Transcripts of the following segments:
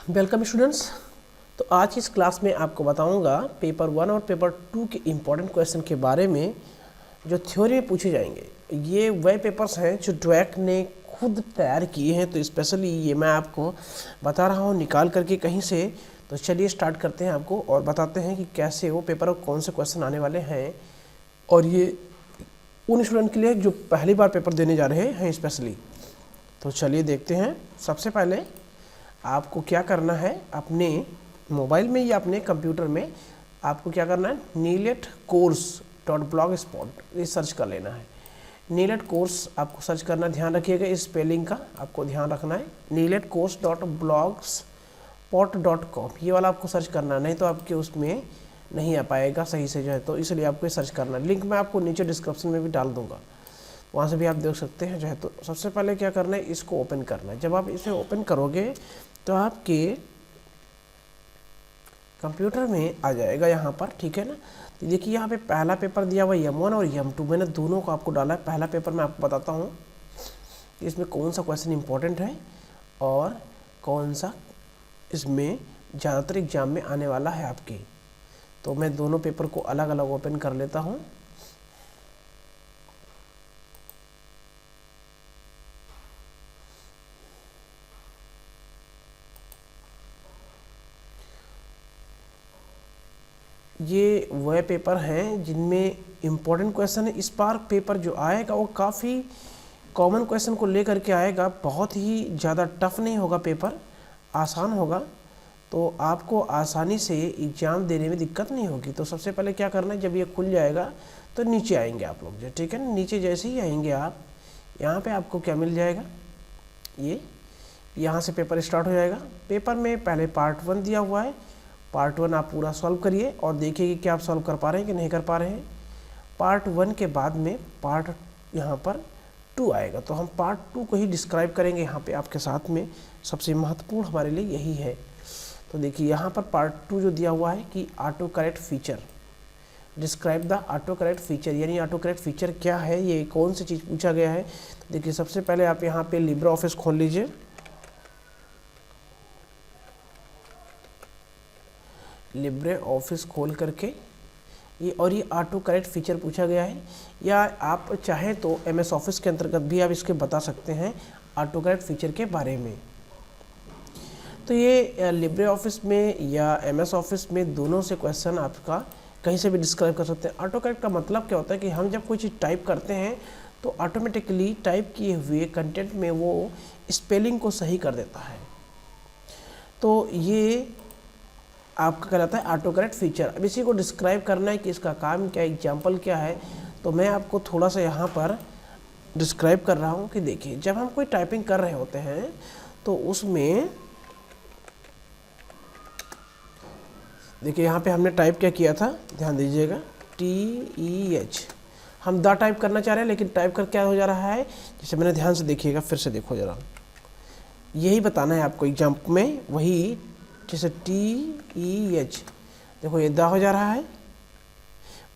Welcome students. तो आज इस क्लास में आपको बताऊंगा पेपर 1 और पेपर 2 के इम्पोर्टेंट क्वेश्चन के बारे में जो थ्योरी में पूछे जाएंगे। ये वह पेपर्स हैं जो ड्वेक ने खुद तैयार किए हैं, तो स्पेशली ये मैं आपको बता रहा हूँ निकाल करके कहीं से। तो चलिए स्टार्ट करते हैं आपको और बताते हैं कि कैसे वो पेपर और कौन से क्वेश्चन आने वाले हैं, और ये उन स्टूडेंट के लिए जो पहली बार पेपर देने जा रहे हैं स्पेशली। तो चलिए देखते हैं। सबसे पहले आपको क्या करना है, अपने मोबाइल में या अपने कंप्यूटर में आपको क्या करना है, neletcourse.blogspot ये सर्च कर लेना है। नीलेट कोर्स आपको सर्च करना, ध्यान रखिएगा इस स्पेलिंग का आपको ध्यान रखना है। neletcourse.blogspot.com ये वाला आपको सर्च करना, नहीं तो आपके उसमें नहीं आ पाएगा सही से जो है, तो इसलिए आपको सर्च करना। लिंक मैं आपको नीचे डिस्क्रिप्शन में भी डाल दूंगा, वहाँ से भी आप देख सकते हैं जो है। तो सबसे पहले क्या करना है, इसको ओपन करना है। जब आप इसे ओपन करोगे तो आपके कंप्यूटर में आ जाएगा यहाँ पर, ठीक है ना। तो देखिए यहाँ पे पहला पेपर दिया हुआ M1 और M2, मैंने दोनों को आपको डाला है। पहला पेपर मैं आपको बताता हूँ कि इसमें कौन सा क्वेश्चन इंपॉर्टेंट है और कौन सा इसमें ज़्यादातर एग्जाम में आने वाला है आपके। तो मैं दोनों पेपर को अलग अलग ओपन कर लेता हूँ। ये वह पेपर हैं जिनमें इम्पोर्टेंट क्वेश्चन है। इस बार पेपर जो आएगा वो काफ़ी कॉमन क्वेश्चन को लेकर के आएगा, बहुत ही ज़्यादा टफ नहीं होगा पेपर, आसान होगा। तो आपको आसानी से एग्ज़ाम देने में दिक्कत नहीं होगी। तो सबसे पहले क्या करना है, जब ये खुल जाएगा तो नीचे आएंगे आप लोग जो, ठीक है ना। नीचे जैसे ही आएंगे आप, यहाँ पे आपको क्या मिल जाएगा, ये यहाँ से पेपर स्टार्ट हो जाएगा। पेपर में पहले पार्ट 1 दिया हुआ है। पार्ट 1 आप पूरा सॉल्व करिए और देखिए कि क्या आप सॉल्व कर पा रहे हैं कि नहीं कर पा रहे हैं। पार्ट 1 के बाद में पार्ट यहाँ पर 2 आएगा, तो हम पार्ट 2 को ही डिस्क्राइब करेंगे यहाँ पे आपके साथ में। सबसे महत्वपूर्ण हमारे लिए यही है। तो देखिए यहाँ पर पार्ट 2 जो दिया हुआ है कि auto correct feature, describe the auto correct feature, यानी ऑटो करेक्ट फीचर क्या है, ये कौन सी चीज़ पूछा गया है। तो देखिए सबसे पहले आप यहाँ पे लिब्रे ऑफिस खोल लीजिए। लिब्रे ऑफिस खोल करके ये, और ये ऑटो करेक्ट फीचर पूछा गया है, या आप चाहें तो MS ऑफिस के अंतर्गत भी आप इसके बता सकते हैं ऑटो करेक्ट फीचर के बारे में। तो ये लिब्रे ऑफिस में या MS ऑफिस में दोनों से क्वेश्चन आपका कहीं से भी डिस्क्राइब कर सकते हैं। ऑटो करेक्ट का मतलब क्या होता है कि हम जब कोई चीज़ टाइप करते हैं तो ऑटोमेटिकली टाइप किए हुए कंटेंट में वो स्पेलिंग को सही कर देता है। तो ये आपका कहलाता है ऑटो करेक्ट फीचर। अब इसी को डिस्क्राइब करना है कि इसका काम क्या है, एग्जाम्पल क्या है। तो मैं आपको थोड़ा सा यहाँ पर डिस्क्राइब कर रहा हूँ कि देखिए जब हम कोई टाइपिंग कर रहे होते हैं तो उसमें देखिए यहाँ पे हमने टाइप क्या किया था, ध्यान दीजिएगा, TEH। हम द टाइप करना चाह रहे हैं, लेकिन टाइप कर क्या हो जा रहा है, जैसे मैंने ध्यान से देखिएगा, फिर से देखो जरा, यही बताना है आपको एग्जाम में, वही जैसे TEH, देखो ये द हो जा रहा है।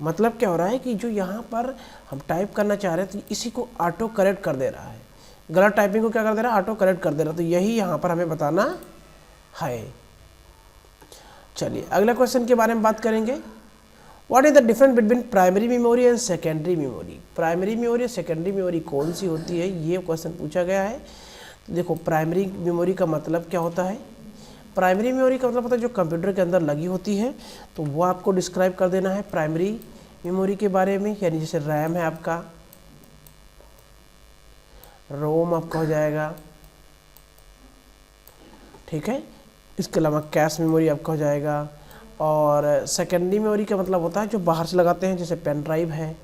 मतलब क्या हो रहा है कि जो यहाँ पर हम टाइप करना चाह रहे हैं तो इसी को ऑटो करेक्ट कर दे रहा है, गलत टाइपिंग को क्या कर दे रहा है, ऑटो करेक्ट कर दे रहा है। तो यही यहाँ पर हमें बताना है। चलिए अगला क्वेश्चन के बारे में बात करेंगे। What is the difference between primary memory and secondary memory. Primary memory और सेकेंडरी मेमोरी कौन सी होती है, ये क्वेश्चन पूछा गया है। तो देखो प्राइमरी मेमोरी का मतलब क्या होता है, प्राइमरी मेमोरी का मतलब होता है जो कंप्यूटर के अंदर लगी होती है, तो वो आपको डिस्क्राइब कर देना है प्राइमरी मेमोरी के बारे में। यानी जैसे रैम है आपका, रोम आपका हो जाएगा, ठीक है। इसके अलावा कैश मेमोरी आपका हो जाएगा। और सेकेंडरी मेमोरी का मतलब होता है जो बाहर से लगाते हैं, जैसे पेन ड्राइव है,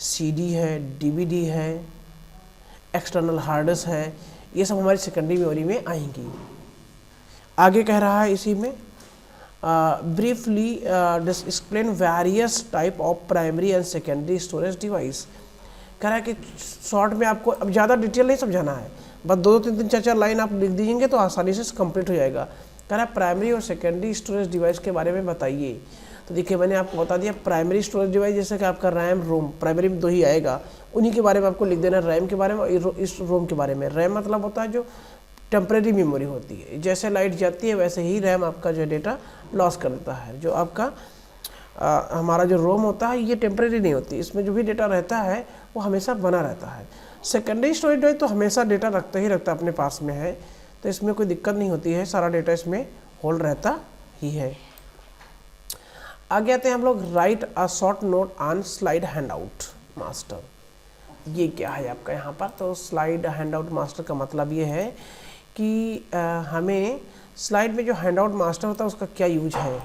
CD है, DVD है, एक्सटर्नल हार्ड डिस्क है, ये सब हमारी सेकेंडरी मेमोरी में आएंगी। आगे कह रहा है इसी में briefly explain various type of primary and secondary storage device. कह रहा है कि शॉर्ट में आपको अब ज़्यादा डिटेल नहीं समझाना है, बस 2-3 4 लाइन आप लिख दीजिएंगे तो आसानी से कंप्लीट हो जाएगा। कह रहा है प्राइमरी और सेकेंडरी स्टोरेज डिवाइस के बारे में बताइए। तो देखिए मैंने आपको बता दिया, प्राइमरी स्टोरेज डिवाइस जैसे कि आपका रैम रोम, प्राइमरी में 2 ही आएगा, उन्हीं के बारे में आपको लिख देना, रैम के बारे में और इस रोम के बारे में। रैम मतलब होता है जो टेम्परेरी मेमोरी होती है। जैसे लाइट जाती है वैसे ही रैम आपका जो डेटा लॉस कर देता है। जो आपका हमारा जो रोम होता है ये टेम्परेरी नहीं होती, इसमें जो भी डेटा रहता है वो हमेशा बना रहता है। सेकेंडरी स्टोरेज ड्राइव तो हमेशा डेटा रखता ही रखता अपने पास में है, तो इसमें कोई दिक्कत नहीं होती है, सारा डेटा इसमें होल्ड रहता ही है। आगे आते हैं हम लोग, right a short note on slide hand out master. ये क्या है आपका यहाँ पर, तो स्लाइड हैंड आउट मास्टर का मतलब ये है कि हमें स्लाइड में जो हैंड आउट मास्टर होता है उसका क्या यूज है।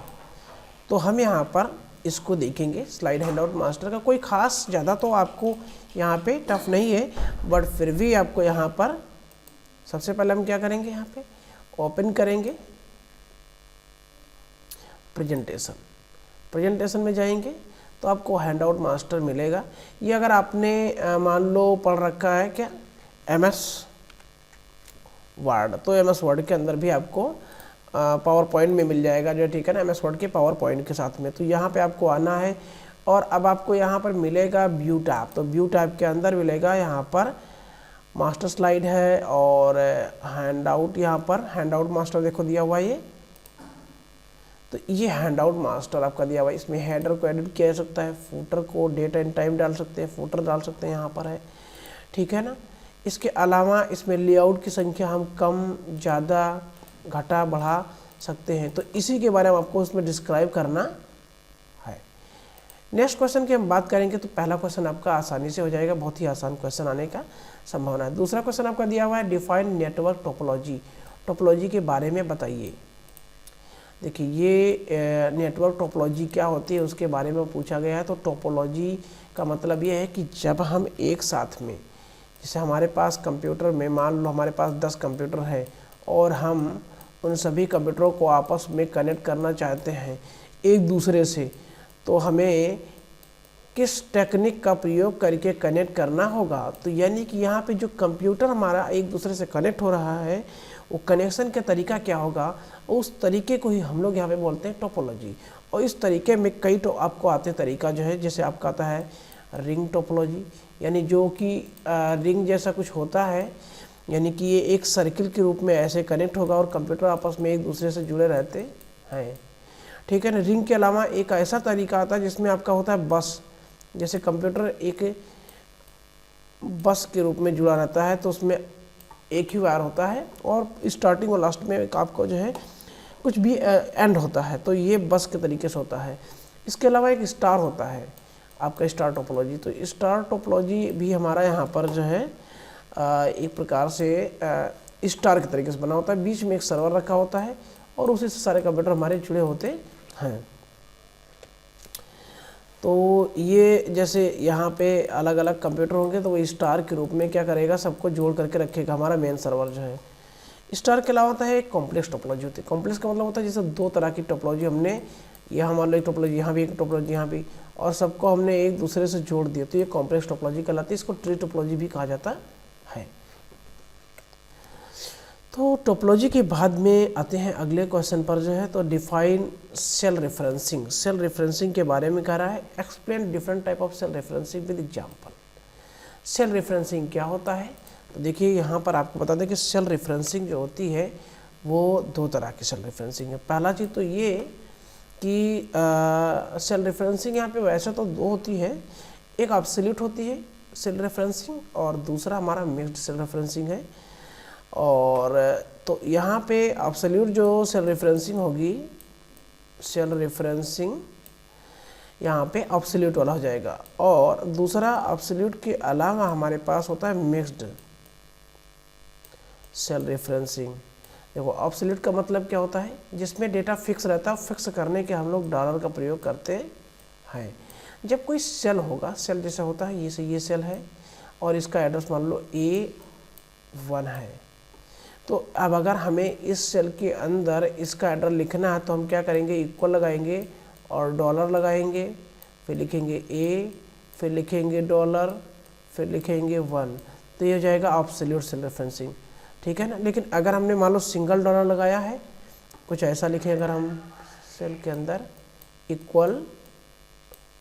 तो हम यहाँ पर इसको देखेंगे। स्लाइड हैंड आउट मास्टर का कोई खास ज़्यादा तो आपको यहाँ पे टफ नहीं है, बट फिर भी आपको यहाँ पर सबसे पहले हम क्या करेंगे, यहाँ पे ओपन करेंगे प्रेजेंटेशन में जाएंगे तो आपको हैंड आउट मास्टर मिलेगा। ये अगर आपने मान लो पढ़ रखा है क्या MS वर्ड, तो MS वर्ड के अंदर भी आपको पावर पॉइंट में मिल जाएगा जो, ठीक है ना, MS वर्ड के पावर पॉइंट के साथ में। तो यहाँ पे आपको आना है और अब आपको यहाँ पर मिलेगा व्यू टैब। तो व्यू टैब के अंदर मिलेगा यहाँ पर मास्टर स्लाइड है और हैंड आउट, यहाँ पर हैंड आउट मास्टर देखो दिया हुआ है ये। तो ये हैंड आउट मास्टर आपका दिया हुआ है। इसमें हेडर को एडिट किया जा सकता है, फुटर को डेट एंड टाइम डाल सकते हैं, फुटर डाल सकते हैं, यहाँ पर है, ठीक है ना। इसके अलावा इसमें लेआउट की संख्या हम कम ज़्यादा घटा बढ़ा सकते हैं। तो इसी के बारे में आपको उसमें डिस्क्राइब करना है। नेक्स्ट क्वेश्चन की हम बात करेंगे तो पहला क्वेश्चन आपका आसानी से हो जाएगा, बहुत ही आसान क्वेश्चन आने का संभावना है। दूसरा क्वेश्चन आपका दिया हुआ है, डिफाइन नेटवर्क टोपोलॉजी। टोपोलॉजी के बारे में बताइए। देखिए ये नेटवर्क टोपोलॉजी क्या होती है उसके बारे में पूछा गया है। तो टोपोलॉजी का मतलब ये है कि जब हम एक साथ में, जैसे हमारे पास कंप्यूटर में मान लो हमारे पास 10 कंप्यूटर है और हम उन सभी कंप्यूटरों को आपस में कनेक्ट करना चाहते हैं एक दूसरे से, तो हमें किस टेक्निक का प्रयोग करके कनेक्ट करना होगा। तो यानी कि यहाँ पे जो कंप्यूटर हमारा एक दूसरे से कनेक्ट हो रहा है वो कनेक्शन का तरीका क्या होगा, उस तरीके को ही हम लोग यहाँ पे बोलते हैं टोपोलॉजी। और इस तरीके में कई आपको आते तरीका जो है, जैसे आपका आता है रिंग टोपोलॉजी, यानी जो कि रिंग जैसा कुछ होता है, यानी कि ये एक सर्किल के रूप में ऐसे कनेक्ट होगा और कंप्यूटर आपस में एक दूसरे से जुड़े रहते हैं, ठीक है ना। रिंग के अलावा एक ऐसा तरीका आता है जिसमें आपका होता है बस, जैसे कंप्यूटर एक बस के रूप में जुड़ा रहता है, तो उसमें एक ही वायर होता है और स्टार्टिंग और लास्ट में एक आपको जो है कुछ भी एंड होता है, तो ये बस के तरीके से होता है। इसके अलावा एक स्टार होता है आपका, स्टार टोपोलॉजी। तो स्टार टोपोलॉजी भी हमारा यहाँ पर जो है एक प्रकार से स्टार के तरीके से बना होता है, बीच में एक सर्वर रखा होता है और उसी से सारे कंप्यूटर हमारे जुड़े होते हैं। तो ये जैसे यहाँ पे अलग अलग कंप्यूटर होंगे तो वो स्टार के रूप में क्या करेगा, सबको जोड़ करके रखेगा हमारा मेन सर्वर जो है। स्टार के अलावा होता है एक कॉम्प्लेक्स टोपोलॉजी होती है। कॉम्प्लेक्स का मतलब होता है जैसे दो तरह की टोपोलॉजी हमने, यहाँ मान लो एक टोपोलॉजी यहाँ भी, एक टोपोलॉजी यहाँ भी, और सबको हमने एक दूसरे से जोड़ दिया, तो ये कॉम्प्लेक्स टोपोलॉजी कहलाती है। इसको ट्री टोपोलॉजी भी कहा जाता है। तो टोपोलॉजी के बाद में आते हैं अगले क्वेश्चन पर जो है, तो define cell referencing. Cell referencing के बारे में कह रहा है, explain different type of cell referencing with example. Cell referencing क्या होता है, तो देखिए यहाँ पर आपको बता दें कि सेल रेफरेंसिंग जो होती है वो दो तरह की सेल रेफरेंसिंग है। पहला चीज़ तो ये कि सेल रेफरेंसिंग यहाँ पे वैसे तो दो होती है, एक एब्सोल्यूट होती है सेल रेफरेंसिंग और दूसरा हमारा मिक्स्ड सेल रेफरेंसिंग है। और तो यहाँ पे एब्सोल्यूट जो सेल रेफरेंसिंग होगी, सेल रेफरेंसिंग यहाँ पे एब्सोल्यूट वाला हो जाएगा, और दूसरा एब्सोल्यूट के अलावा हमारे पास होता है मिक्स्ड सेल रेफरेंसिंग। देखो एब्सोल्यूट का मतलब क्या होता है, जिसमें डेटा फिक्स रहता है, फिक्स करने के हम लोग डॉलर का प्रयोग करते हैं। जब कोई सेल होगा, सेल जैसा होता है, ये सेल है और इसका एड्रेस मान लो A1 है, तो अब अगर हमें इस सेल के अंदर इसका एड्रेस लिखना है तो हम क्या करेंगे, इक्वल लगाएंगे और डॉलर लगाएंगे, फिर लिखेंगे A, फिर लिखेंगे डॉलर, फिर लिखेंगे 1, तो ये हो जाएगा एब्सोल्यूट सेल रेफरेंसिंग, ठीक है ना। लेकिन अगर हमने मान लो सिंगल डॉलर लगाया है, कुछ ऐसा लिखें अगर हम सेल के अंदर इक्वल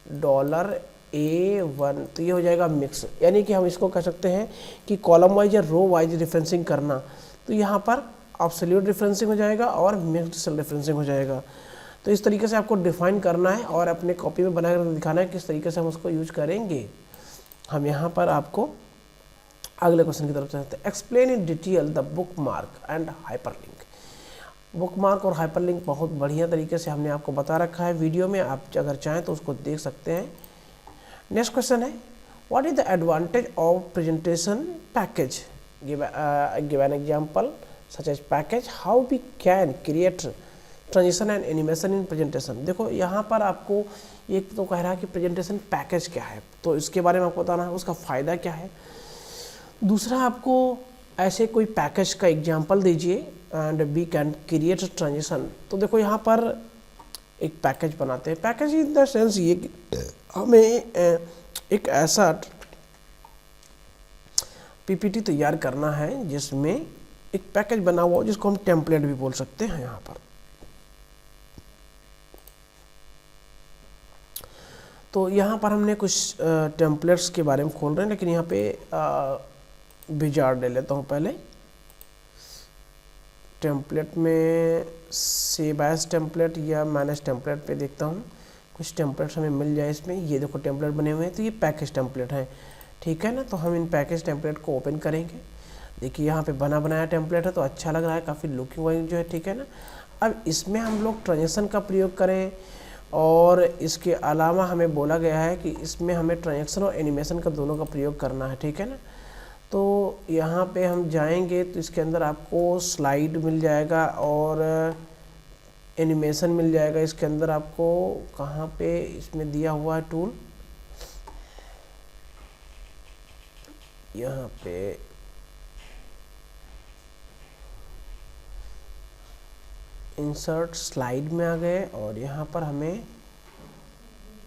डॉलर A1, तो ये हो जाएगा मिक्स। यानी कि हम इसको कह सकते हैं कि कॉलम वाइज या रो वाइज रेफरेंसिंग करना, तो यहाँ पर एब्सोल्यूट रेफरेंसिंग हो जाएगा और मिक्स्ड सेल रेफरेंसिंग हो जाएगा। तो इस तरीके से आपको डिफाइन करना है और अपने कॉपी में बनाकर दिखाना है किस तरीके से हम उसको यूज करेंगे। हम यहाँ पर आपको अगले क्वेश्चन की तरफ चलते हैं। Explain in detail the book mark and hyperlink. Book mark और हाइपरलिंक बहुत बढ़िया तरीके से हमने आपको बता रखा है वीडियो में, आप अगर चाहें तो उसको देख सकते हैं। नेक्स्ट क्वेश्चन है, what is the advantage of presentation package? Give an example such as package, how we can create transition and animation in presentation. देखो यहाँ पर आपको एक तो कह रहा है कि प्रेजेंटेशन पैकेज क्या है, तो इसके बारे में आपको बताना है, उसका फ़ायदा क्या है। दूसरा आपको ऐसे कोई पैकेज का एग्जांपल दीजिए and we can create transition. तो देखो यहाँ पर एक पैकेज बनाते हैं। पैकेज इन द सेंस ये कि हमें एक ऐसा पीपीटी तैयार करना है जिसमें एक पैकेज बना हुआ हो जिसको हम टेम्पलेट भी बोल सकते हैं। यहाँ पर तो यहाँ पर हमने कुछ टेम्पलेट्स के बारे में खोल रहे हैं, लेकिन यहाँ पे विजार्ड ले लेता हूँ पहले। टेम्पलेट में सेव एज टेम्पलेट या मैनेज टेम्पलेट पे देखता हूँ कुछ टेम्पलेट्स हमें मिल जाए इसमें। ये देखो टेम्पलेट बने हुए हैं, तो ये पैकेज टेम्पलेट हैं, ठीक है ना। तो हम इन पैकेज टेम्पलेट को ओपन करेंगे। देखिए यहाँ पे बना बनाया टेम्पलेट है, तो अच्छा लग रहा है, काफ़ी लुकिंग वाइज जो है, ठीक है ना। अब इसमें हम लोग ट्रांजेक्शन का प्रयोग करें और इसके अलावा हमें बोला गया है कि इसमें हमें ट्रांजेक्शन और एनिमेशन का दोनों का प्रयोग करना है, ठीक है ना। तो यहाँ पे हम जाएंगे तो इसके अंदर आपको स्लाइड मिल जाएगा और एनिमेशन मिल जाएगा। इसके अंदर आपको कहाँ पे इसमें दिया हुआ है टूल, यहाँ पे इंसर्ट स्लाइड में आ गए और यहाँ पर हमें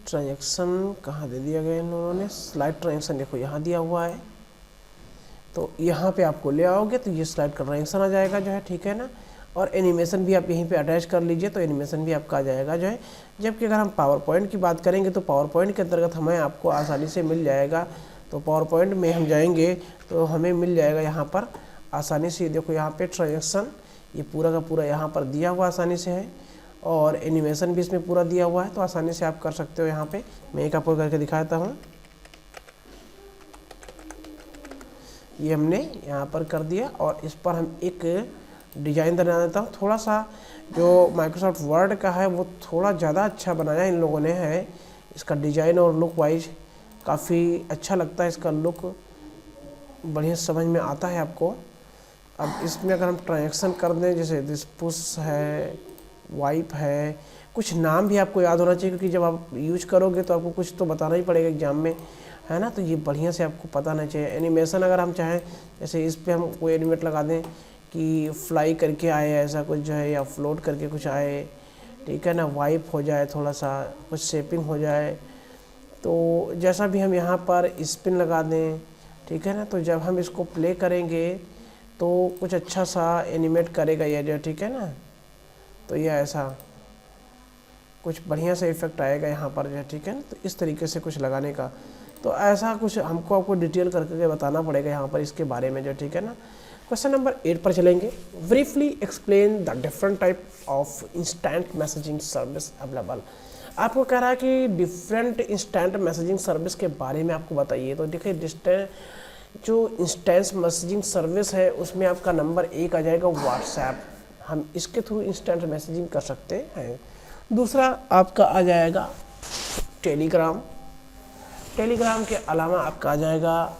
ट्रांजेक्शन कहाँ दे दिया गया इन लोगों ने, स्लाइड ट्रांजेक्शन देखो यहाँ दिया हुआ है। तो यहाँ पे आपको ले आओगे तो ये स्लाइड का ट्रांजेक्शन आ जाएगा जो है, ठीक है ना। और एनिमेशन भी आप यहीं पे अटैच कर लीजिए तो एनिमेशन भी आपका आ जाएगा जो है। जबकि अगर हम पावर पॉइंट की बात करेंगे तो पावर पॉइंट के अंतर्गत हमें आपको आसानी से मिल जाएगा। तो पावर पॉइंट में हम जाएंगे तो हमें मिल जाएगा यहाँ पर आसानी से। देखो यहाँ पे ट्रांजेक्शन ये पूरा का पूरा यहाँ पर दिया हुआ आसानी से है और एनिमेशन भी इसमें पूरा दिया हुआ है, तो आसानी से आप कर सकते हो। यहाँ पे मैं एक आपको करके दिखाता हूँ। ये हमने यहाँ पर कर दिया और इस पर हम एक डिज़ाइन बना देता हूँ। थोड़ा सा जो माइक्रोसॉफ्ट वर्ड का है वो थोड़ा ज़्यादा अच्छा बनाया इन लोगों ने है। इसका डिज़ाइन और लुक वाइज काफ़ी अच्छा लगता है, इसका लुक बढ़िया समझ में आता है आपको। अब इसमें अगर हम ट्रांजेक्शन कर दें, जैसे दिस पुश है, वाइप है, कुछ नाम भी आपको याद होना चाहिए क्योंकि जब आप यूज करोगे तो आपको कुछ तो बताना ही पड़ेगा एग्जाम में, है ना। तो ये बढ़िया से आपको पता होना चाहिए। एनिमेशन अगर हम चाहें, जैसे इस पे हम कोई एनिमेट लगा दें कि फ्लाई करके आए ऐसा कुछ जो है, या फ्लोट करके कुछ आए, ठीक है ना, वाइप हो जाए, थोड़ा सा कुछ शेपिंग हो जाए, तो जैसा भी हम यहाँ पर स्पिन लगा दें, ठीक है ना। तो जब हम इसको प्ले करेंगे तो कुछ अच्छा सा एनिमेट करेगा ये जो, ठीक है ना। तो ये ऐसा कुछ बढ़िया से इफेक्ट आएगा यहाँ पर जो है, ठीक है ना। तो इस तरीके से कुछ लगाने का, तो ऐसा कुछ हमको आपको डिटेल करके बताना पड़ेगा यहाँ पर इसके बारे में जो, ठीक है ना। क्वेश्चन नंबर 8 पर चलेंगे। Briefly explain the different type of instant messaging service available. आपको कह रहा है कि डिफरेंट इंस्टेंट मैसेजिंग सर्विस के बारे में आपको बताइए। तो देखिए जो इंस्टेंट मैसेजिंग सर्विस है उसमें आपका नंबर 1 आ जाएगा व्हाट्सएप, हम इसके थ्रू इंस्टेंट मैसेजिंग कर सकते हैं। दूसरा आपका आ जाएगा टेलीग्राम। टेलीग्राम के अलावा आपका आ जाएगा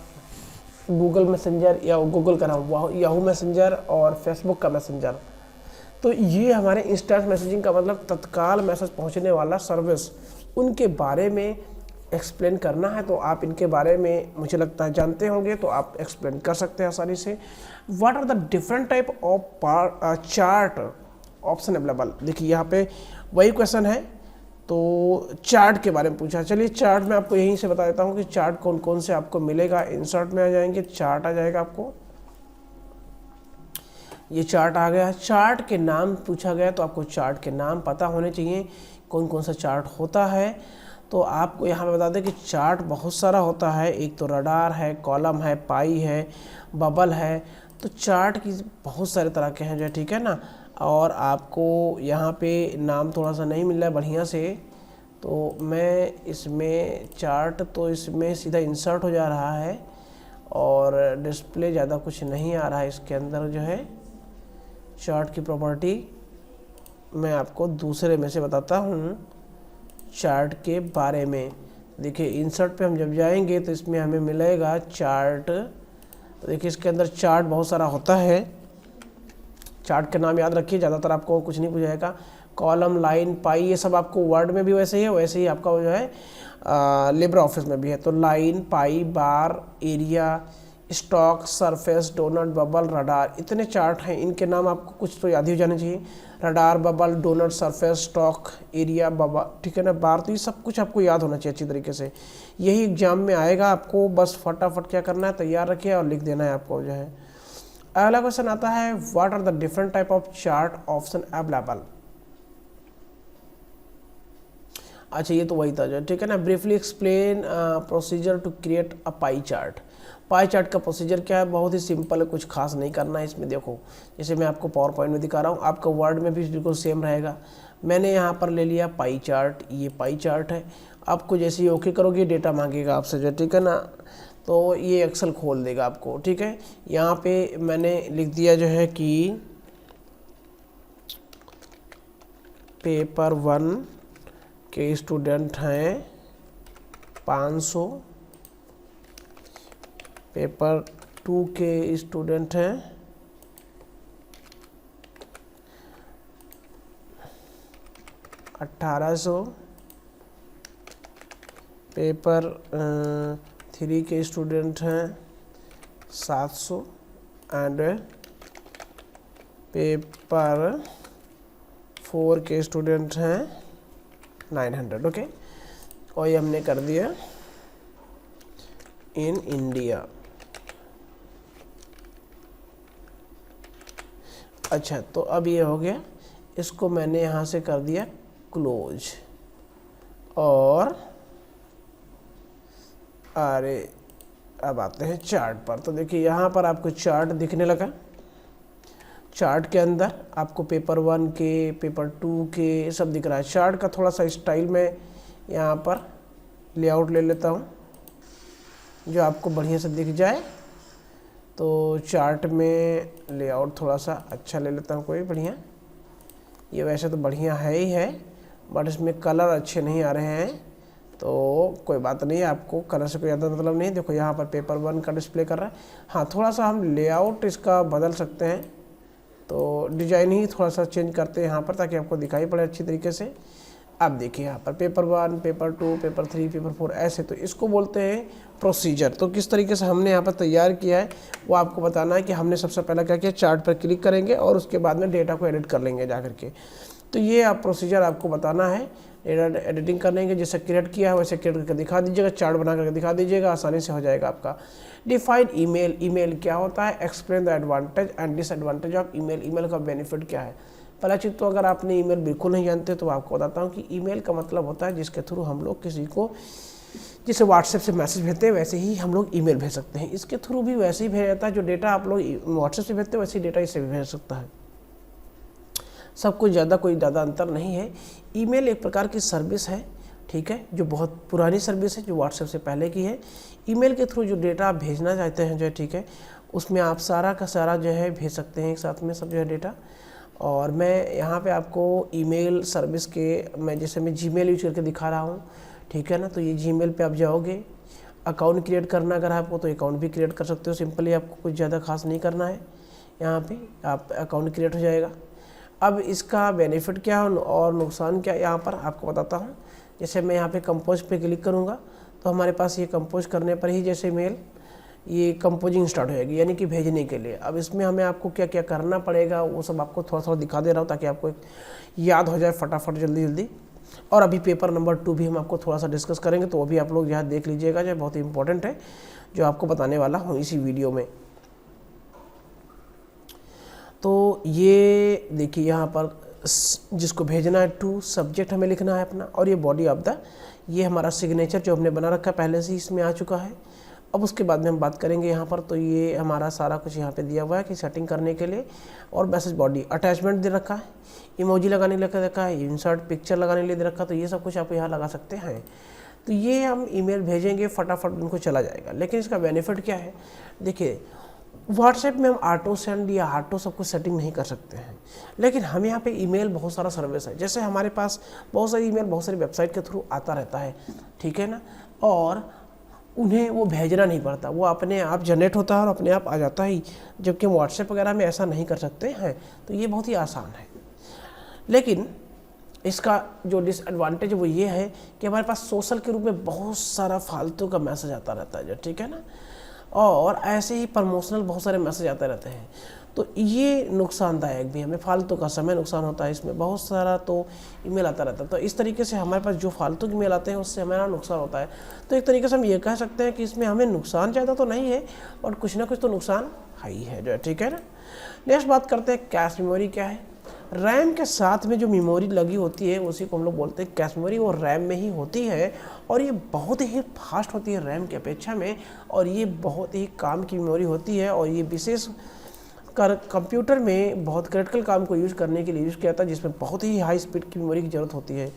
गूगल मैसेंजर या गूगल का नाम याहू मैसेंजर और फेसबुक का मैसेंजर। तो ये हमारे इंस्टेंट मैसेजिंग का मतलब तत्काल मैसेज पहुंचने वाला सर्विस, उनके बारे में एक्सप्लेन करना है। तो आप इनके बारे में मुझे लगता है जानते होंगे, तो आप एक्सप्लेन कर सकते हैं आसानी से। What are the different type of chart option available. देखिए यहाँ पे वही क्वेश्चन है, तो चार्ट के बारे में पूछा। चलिए चार्ट में आपको यहीं से बता देता हूँ कि चार्ट कौन कौन से आपको मिलेगा। इंसर्ट में आ जाएंगे, चार्ट आ जाएगा आपको, ये चार्ट आ गया। चार्ट के नाम पूछा गया तो आपको चार्ट के नाम पता होने चाहिए, कौन कौन सा चार्ट होता है। तो आपको यहाँ पे बता दें कि चार्ट बहुत सारा होता है। एक तो रडार है, कॉलम है, पाई है, बबल है। तो चार्ट की बहुत सारे तरह के हैं जो है, ठीक है ना। और आपको यहाँ पे नाम थोड़ा सा नहीं मिल रहा है बढ़िया से, तो मैं इसमें चार्ट तो इसमें सीधा इंसर्ट हो जा रहा है और डिस्प्ले ज़्यादा कुछ नहीं आ रहा है इसके अंदर जो है। चार्ट की प्रॉपर्टी मैं आपको दूसरे में से बताता हूँ चार्ट के बारे में। देखिए इंसर्ट पे हम जब जाएंगे तो इसमें हमें मिलेगा चार्ट। तो देखिए इसके अंदर चार्ट बहुत सारा होता है। चार्ट का नाम याद रखिए, ज़्यादातर आपको कुछ नहीं पूछाएगा। कॉलम, लाइन, पाई, ये सब आपको वर्ड में भी वैसे ही है, वैसे ही आपका जो है लिब्रे ऑफिस में भी है। तो line, pie, bar, area, stock, surface, donut, bubble, radar, इतने चार्ट हैं। इनके नाम आपको कुछ तो याद ही हो जाने चाहिए। Radar, bubble, donut, surface, stock, area, bubble, ठीक है ना, बार, तो ये सब कुछ आपको याद होना चाहिए अच्छी तरीके से। यही एग्जाम में आएगा, आपको बस फटाफट क्या करना है, तैयार रखिए और लिख देना है आपको जो है। अगला क्वेश्चन आता है, what are the different type of chart option available. अच्छा ये तो वही था जो, ठीक है ना। Briefly explain procedure to create a pie chart. Pie chart का प्रोसीजर क्या है, बहुत ही सिंपल है, कुछ खास नहीं करना है इसमें। देखो जैसे मैं आपको पावर पॉइंट में दिखा रहा हूँ, आपका वर्ड में भी बिल्कुल सेम रहेगा। मैंने यहाँ पर ले लिया पाई चार्ट, ये पाई चार्ट है। आपको जैसे ही ओके करोगे डेटा मांगेगा आपसे जो, ठीक है ना, तो ये एक्सेल खोल देगा आपको, ठीक है। यहाँ पे मैंने लिख दिया जो है कि पेपर 1 के स्टूडेंट हैं 500, पेपर 2 के स्टूडेंट हैं 1800, पेपर 3 के स्टूडेंट हैं 700 एंड पेपर 4 के स्टूडेंट हैं 900। ओके, और ये हमने कर दिया इन इंडिया। अच्छा तो अब ये हो गया, इसको मैंने यहाँ से कर दिया क्लोज। और अरे अब आते हैं चार्ट पर। तो देखिए यहाँ पर आपको चार्ट दिखने लगा। चार्ट के अंदर आपको पेपर 1 के, पेपर 2 के सब दिख रहा है। चार्ट का थोड़ा सा स्टाइल में यहाँ पर लेआउट ले लेता हूँ जो आपको बढ़िया से दिख जाए। तो चार्ट में लेआउट थोड़ा सा अच्छा ले लेता हूँ कोई बढ़िया। ये वैसे तो बढ़िया है ही है, बट इसमें कलर अच्छे नहीं आ रहे हैं, तो कोई बात नहीं, आपको कलर से कोई ज़्यादा मतलब नहीं। देखो यहाँ पर पेपर 1 का डिस्प्ले कर रहा है। हाँ थोड़ा सा हम लेआउट इसका बदल सकते हैं, तो डिजाइन ही थोड़ा सा चेंज करते हैं यहाँ पर ताकि आपको दिखाई पड़े अच्छी तरीके से। अब देखिए यहाँ पर पेपर 1, पेपर 2, पेपर 3, पेपर 4 ऐसे, तो इसको बोलते हैं प्रोसीजर। तो किस तरीके से हमने यहाँ पर तैयार किया है वो आपको बताना है कि हमने सबसे पहले क्या किया, चार्ट पर क्लिक करेंगे और उसके बाद में डेटा को एडिट कर लेंगे जा करके। तो ये आप प्रोसीजर आपको बताना है। एडिटिंग करने के जैसे क्रिएट किया है वैसे क्रिएट करके दिखा दीजिएगा, चार्ट बना करके दिखा दीजिएगा, आसानी से हो जाएगा आपका। Define email. ईमेल क्या होता है, explain the advantage and disadvantage of email. Email का बेनिफिट क्या है। पहला चीज़ तो अगर आपने ईमेल बिल्कुल नहीं जानते तो आपको बताता हूँ कि ईमेल का मतलब होता है जिसके थ्रू हम लोग किसी को, जैसे व्हाट्सएप से मैसेज भेजते हैं वैसे ही हम लोग ईमेल भेज सकते हैं। इसके थ्रू भी वैसे ही भेजा जाता है, जो डेटा आप लोग व्हाट्सएप से भेजते हैं वैसे ही डेटा इससे भी भेज सकता है। सब कुछ कोई ज़्यादा अंतर नहीं है। ईमेल एक प्रकार की सर्विस है, ठीक है, जो बहुत पुरानी सर्विस है, जो व्हाट्सएप से पहले की है। ईमेल के थ्रू जो डेटा आप भेजना चाहते हैं जो है, ठीक है, उसमें आप सारा का सारा जो है भेज सकते हैं एक साथ में सब जो है डेटा। और मैं यहाँ पे आपको ईमेल सर्विस के, मैं जैसे मैं जीमेल यूज करके दिखा रहा हूँ, ठीक है ना। तो ये जीमेल पे आप जाओगे, अकाउंट क्रिएट करना अगर आपको तो अकाउंट भी क्रिएट कर सकते हो सिंपली, आपको कुछ ज़्यादा खास नहीं करना है। यहाँ पे आप अकाउंट क्रिएट हो जाएगा। अब इसका बेनिफिट क्या है और नुकसान क्या है यहाँ पर आपको बताता हूँ। जैसे मैं यहाँ पे कंपोज पे क्लिक करूँगा तो हमारे पास ये कंपोज करने पर ही जैसे मेल ये कंपोजिंग स्टार्ट हो जाएगी, यानी कि भेजने के लिए। अब इसमें हमें आपको क्या क्या करना पड़ेगा वो सब आपको थोड़ा थोड़ा दिखा दे रहा हूँ ताकि आपको याद हो जाए फटाफट जल्दी जल्दी। और अभी पेपर नंबर 2 भी हम आपको थोड़ा सा डिस्कस करेंगे, तो वो भी आप लोग यहाँ देख लीजिएगा, जो बहुत ही इंपॉर्टेंट है, जो आपको बताने वाला हूँ इसी वीडियो में। तो ये देखिए यहाँ पर जिसको भेजना है टू सब्जेक्ट हमें लिखना है अपना, और ये बॉडी ऑफ द, ये हमारा सिग्नेचर जो हमने बना रखा है पहले से इसमें आ चुका है। अब उसके बाद में हम बात करेंगे यहाँ पर। तो ये हमारा सारा कुछ यहाँ पे दिया हुआ है कि सेटिंग करने के लिए, और मैसेज बॉडी अटैचमेंट दे रखा है, इमोजी लगाने के लिए दे रखा है, इंसर्ट पिक्चर लगाने के लिए दे रखा है। तो ये सब कुछ आप यहाँ लगा सकते हैं। तो ये हम ईमेल भेजेंगे, फटाफट उनको चला जाएगा। लेकिन इसका बेनिफिट क्या है, देखिए व्हाट्सएप में हम ऑटो सेंड या ऑटो सब कुछ सेटिंग नहीं कर सकते हैं, लेकिन हम यहाँ पे ईमेल बहुत सारा सर्विस है। जैसे हमारे पास बहुत सारी ईमेल बहुत सारी वेबसाइट के थ्रू आता रहता है, ठीक है ना, और उन्हें वो भेजना नहीं पड़ता, वो अपने आप जनरेट होता है और अपने आप आ जाता है, जबकि हम व्हाट्सएप वगैरह में ऐसा नहीं कर सकते हैं। तो ये बहुत ही आसान है। लेकिन इसका जो डिसएडवांटेज वो ये है कि हमारे पास सोशल के रूप में बहुत सारा फालतू का मैसेज आता रहता है, जो ठीक है ना, और ऐसे ही प्रमोशनल बहुत सारे मैसेज आते रहते हैं। तो ये नुकसानदायक भी, हमें फालतू का समय नुकसान होता है इसमें, बहुत सारा तो ईमेल आता रहता है। तो इस तरीके से हमारे पास जो फालतू की ईमेल आते हैं उससे हमारा नुकसान होता है। तो एक तरीके से हम ये कह सकते हैं कि इसमें हमें नुकसान ज़्यादा तो नहीं है, और कुछ ना कुछ तो नुकसान ही है, जो ठीक है ना। नेक्स्ट बात करते हैं कैश मेमोरी क्या है। रैम के साथ में जो मेमोरी लगी होती है उसी को हम लोग बोलते हैं कैश मेमोरी, वो रैम में ही होती है, और ये बहुत ही फास्ट होती है रैम की अपेक्षा में, और ये बहुत ही काम की मेमोरी होती है। और ये विशेष कर कंप्यूटर में बहुत क्रिटिकल काम को यूज़ करने के लिए यूज़ किया जाता है, जिसमें बहुत ही हाई स्पीड की मेमोरी की ज़रूरत होती है।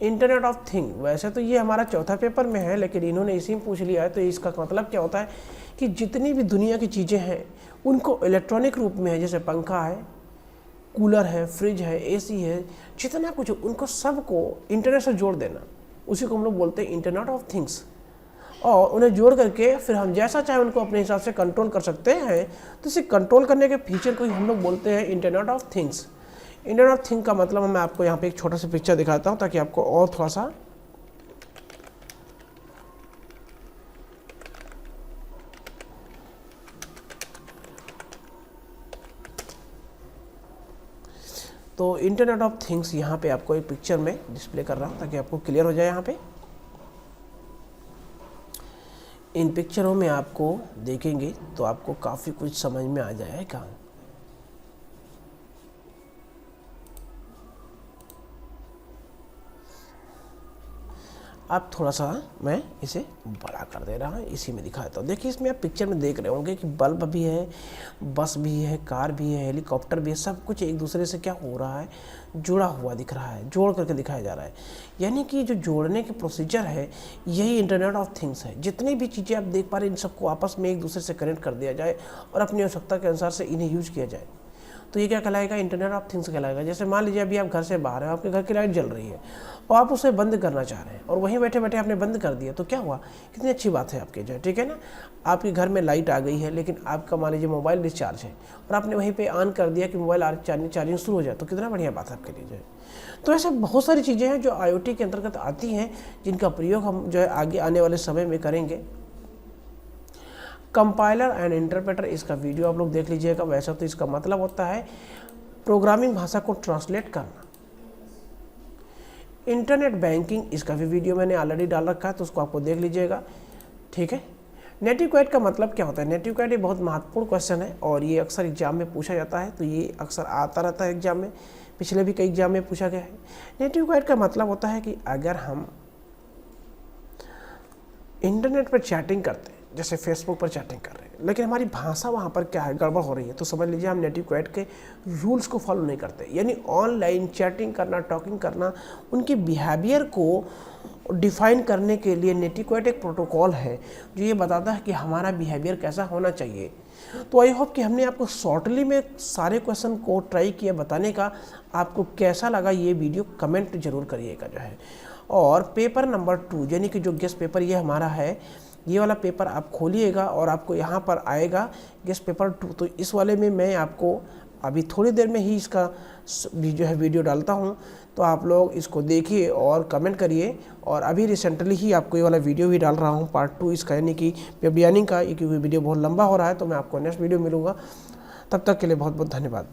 इंटरनेट ऑफ थिंग, वैसे तो ये हमारा चौथा पेपर में है, लेकिन इन्होंने इसी में पूछ लिया है। तो इसका मतलब क्या होता है कि जितनी भी दुनिया की चीज़ें हैं उनको इलेक्ट्रॉनिक रूप में है, जैसे पंखा है, कूलर है, फ्रिज है, एसी है, जितना कुछ उनको सबको इंटरनेट से जोड़ देना, उसी को हम लोग बोलते हैं इंटरनेट ऑफ थिंग्स। और उन्हें जोड़ करके फिर हम जैसा चाहे उनको अपने हिसाब से कंट्रोल कर सकते हैं। तो इसे कंट्रोल करने के फीचर को ही हम लोग बोलते हैं internet of things. Internet of thing का मतलब मैं आपको यहाँ पे एक छोटा सा पिक्चर दिखाता हूँ ताकि आपको और थोड़ा सा तो इंटरनेट ऑफ थिंग्स यहाँ पे आपको एक पिक्चर में डिस्प्ले कर रहा हूँ ताकि आपको क्लियर हो जाए। यहाँ पे इन पिक्चरों में आपको देखेंगे तो आपको काफ़ी कुछ समझ में आ जाएगा। अब थोड़ा सा मैं इसे बड़ा कर दे रहा हूँ, इसी में दिखाता हूँ। देखिए इसमें आप पिक्चर में देख रहे होंगे कि बल्ब भी है, बस भी है, कार भी है, हेलीकॉप्टर भी है, सब कुछ एक दूसरे से क्या हो रहा है, जुड़ा हुआ दिख रहा है, जोड़ करके दिखाया जा रहा है। यानी कि जो जोड़ने के प्रोसीजर है यही इंटरनेट ऑफ थिंग्स है। जितनी भी चीज़ें आप देख पा रहे हैं इन सबको आपस में एक दूसरे से कनेक्ट कर दिया जाए और अपनी आवश्यकता के अनुसार से इन्हें यूज किया जाए, तो ये क्या कहलाएगा, इंटरनेट ऑफ थिंग्स कहलाएगा। जैसे मान लीजिए अभी आप घर से बाहर हैं, आपके घर की लाइट जल रही है और आप उसे बंद करना चाह रहे हैं और वहीं बैठे बैठे आपने बंद कर दिया, तो क्या हुआ, कितनी अच्छी बात है आपके जो, ठीक है ना। आपके घर में लाइट आ गई है लेकिन आपका मान लीजिए मोबाइल डिस्चार्ज है और आपने वहीं पे ऑन कर दिया कि मोबाइल चार्जिंग शुरू हो जाए, तो कितना बढ़िया बात है आपके लिए जो है। तो ऐसे बहुत सारी चीज़ें हैं जो IoT के अंतर्गत आती हैं, जिनका प्रयोग हम जो है आगे आने वाले समय में करेंगे। कंपाइलर एंड इंटरप्रेटर, इसका वीडियो आप लोग देख लीजिएगा। वैसा तो इसका मतलब होता है प्रोग्रामिंग भाषा को ट्रांसलेट करना। इंटरनेट बैंकिंग, इसका भी वीडियो मैंने ऑलरेडी डाल रखा है, तो उसको आपको देख लीजिएगा, ठीक है। नेटिव क्वेट का मतलब क्या होता है, नेटिव क्वेट ये बहुत महत्वपूर्ण क्वेश्चन है और ये अक्सर एग्जाम में पूछा जाता है, तो ये अक्सर आता रहता है एग्जाम में, पिछले भी कई एग्जाम में पूछा गया है। नेटिव क्वेट का मतलब होता है कि अगर हम इंटरनेट पर चैटिंग करते हैं, जैसे फेसबुक पर चैटिंग कर रहे हैं, लेकिन हमारी भाषा वहाँ पर क्या है, गड़बड़ हो रही है, तो समझ लीजिए हम नेटिव क्वेट के रूल्स को फॉलो नहीं करते। यानी ऑनलाइन चैटिंग करना, टॉकिंग करना, उनके बिहेवियर को डिफाइन करने के लिए नेटिव क्वेट एक प्रोटोकॉल है जो ये बताता है कि हमारा बिहेवियर कैसा होना चाहिए। तो आई होप कि हमने आपको शॉर्टली में सारे क्वेश्चन को ट्राई किया बताने का। आपको कैसा लगा ये वीडियो कमेंट जरूर करिएगा जो है। और पेपर नंबर 2 यानी कि जो गेस्ट पेपर ये हमारा है, ये वाला पेपर आप खोलिएगा और आपको यहाँ पर आएगा गेस्ट पेपर 2। तो इस वाले में मैं आपको अभी थोड़ी देर में ही इसका जो है वीडियो डालता हूँ, तो आप लोग इसको देखिए और कमेंट करिए। और अभी रिसेंटली ही आपको ये वाला वीडियो भी डाल रहा हूँ पार्ट 2 इसका, यानी कि वेब डिजाइनिंग का, क्योंकि वीडियो बहुत लंबा हो रहा है, तो मैं आपको नेक्स्ट वीडियो मिलूँगा। तब तक के लिए बहुत बहुत धन्यवाद।